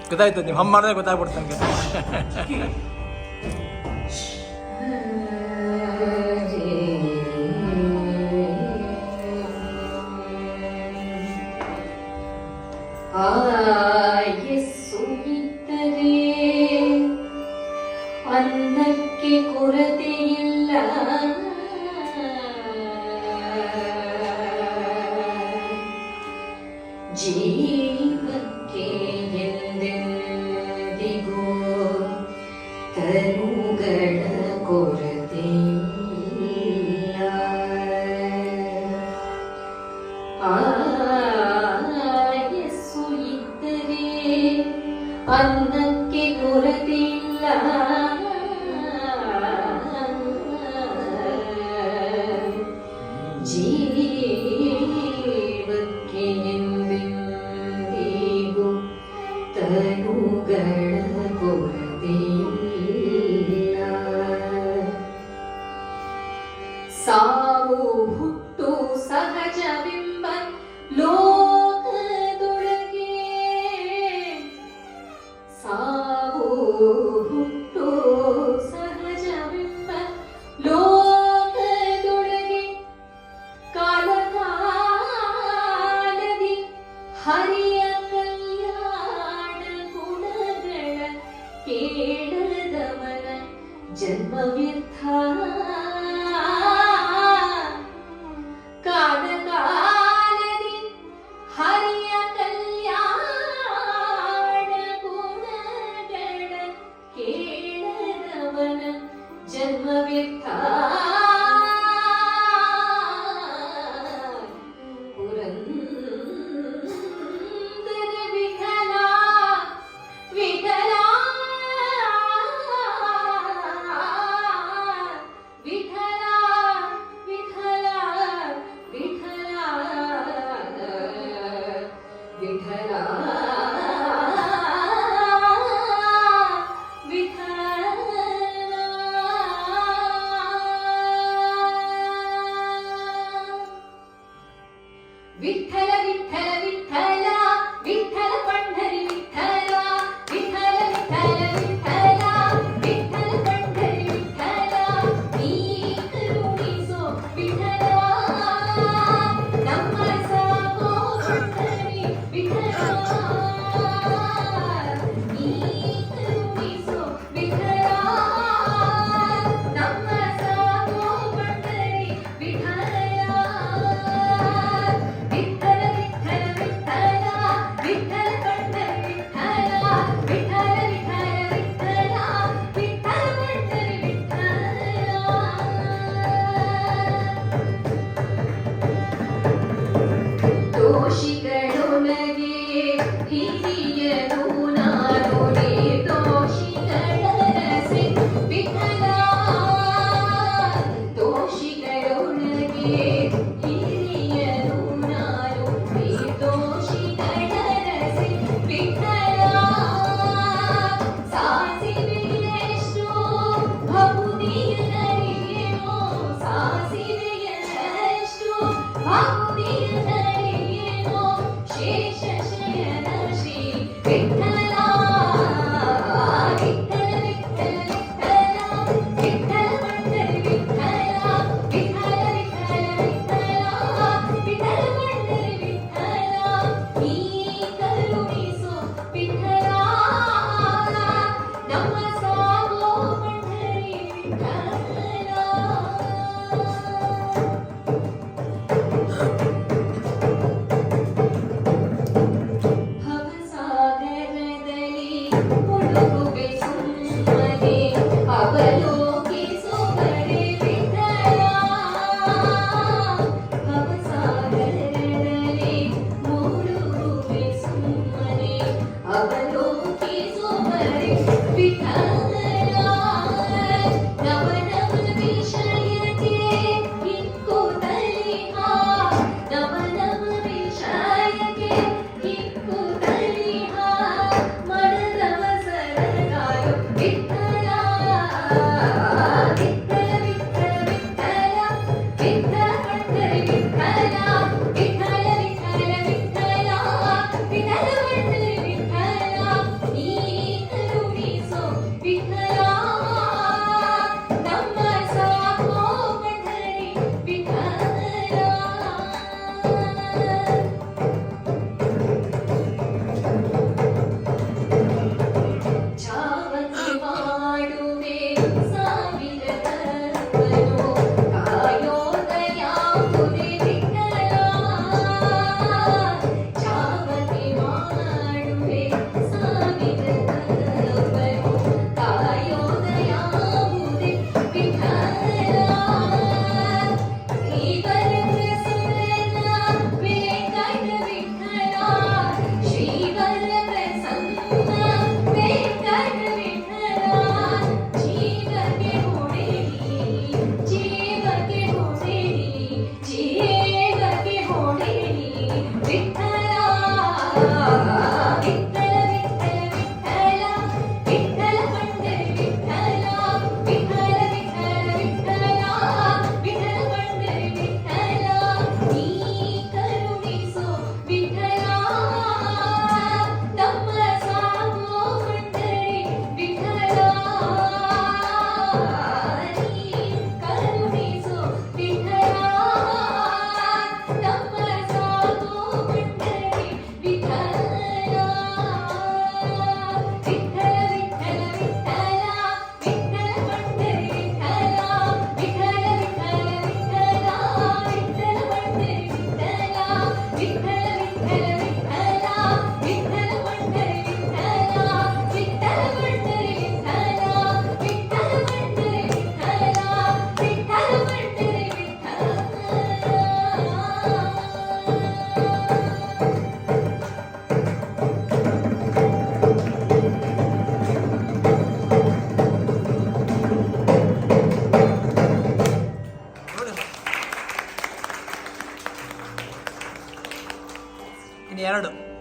ಗೊತ್ತಾಯ್ತು, ನೀವು ಹಮ್ ಮಾಡಿದ್ರೆ ಗೊತ್ತಾಗ್ಬಿಡ್ತು ನನಗೆ. ಆಯಸ್ಸು ಇದ್ದರೆ ಅನ್ನಕ್ಕೆ ಕೊರತೆಯಿಲ್ಲ, ಜೀವಕ್ಕೆ ಎಂದೆಂದಿಗೂ ತನುಗಳ ಕೊರತೆಯಿಲ್ಲ. ಆಯಸ್ಸು ಇದ್ದರೆ ಅನ್ನಕ್ಕೆ ಕೊರತೆಯಿಲ್ಲ, ಜೀವಕ್ಕೆ ಎಂದೆಂದಿಗೂ ತನುಗಳ ಕೊರತೆಯಿಲ್ಲ. ಸಾವು ಹುಟ್ಟು ಸಹಜವೆಂಬ ಲೋಕದೊಳಗೆ, ಸಾವು ಹುಟ್ಟು ಸಹಜವೆಂಬ ಲೋಕದೊಳಗೆ, ಕಾಲಕಾಲದಿ ಹರಿಯ ಕಲ್ಯಾಣ ಗುಣಗಳ ಕೇಳದವನ ಜನ್ಮ ವ್ಯರ್ಥ. ಕಾಲಕಾಲದಿ ಹರಿಯ ಕಲ್ಯಾಣ ಗುಣಗಳ ಕೇಳದವನ ಜನ್ಮ ವ್ಯರ್ಥ. ಪುರಂದರ ವಿಠಲ ವಿಠಲ ವಿಠಲ ವಿಠಲ ವಿಠಲ ವಿಠಲ ವಿಠಲ ವಿಠಲ ವಿಠಲ ವಿಠಲ ಪಂಢರಿ ವಿಠಲ ವಿಠಲ ವಿಠಲ ವಿಠಲ ವಿಠಲ ಪಂಢರಿ ವಿಠಲ, ನೀ ಕರುಣಿಸೋ ವಿಠಲ ನಮ್ಮ ಸಾಗೋ ಪಂಢರಿ ವಿಠಲ, ನೀ ಕರುಣಿಸೋ ವಿಠಲ ನಮ್ಮ ಸಾಗೋ ಪಂಢರಿ ವಿಠಲ. ದೋಷಿಗಳೊಳಗೆ ಹಿರಿಯರು ನಾನು ನಿರ್ದೋಷಿಗಳ ರಸೆ ವಿಠಲ, ದೋಷಿಗಳೊಳಗೆ ಹಿರಿಯರು ನಾನು ನಿರ್ದೋಷಿಗಳ ರಸೆ ವಿಠಲ. ಸಾಸಿವೆಯಷ್ಟು ಭಕ್ತಿಯನರಿಯೇನೋ, ಸಾಸಿವೆಯಷ್ಟು ಭಕ್ತಿಯನರಿಯೇನೋ ಶೇಷ ಶಯನ ಶ್ರೀ ವಿಠಲ. ವಿಠಲ ವಿಠಲ ವಿಠಲ ವಿಠಲ ಪಂಢರಿ ವಿಠಲ, ವಿಠಲ ವಿಠಲ ವಿಠಲ ವಿಠಲ ಪಂಢರಿ ವಿಠಲ, ನೀ ಕರುಣಿಸೋ ವಿಠಲ ನಮ್ಮ ಸಾಗೋ ಪಂಢರಿ ವಿಠಲ. ಭವಸಾಗರದ ಇನ್ನು 2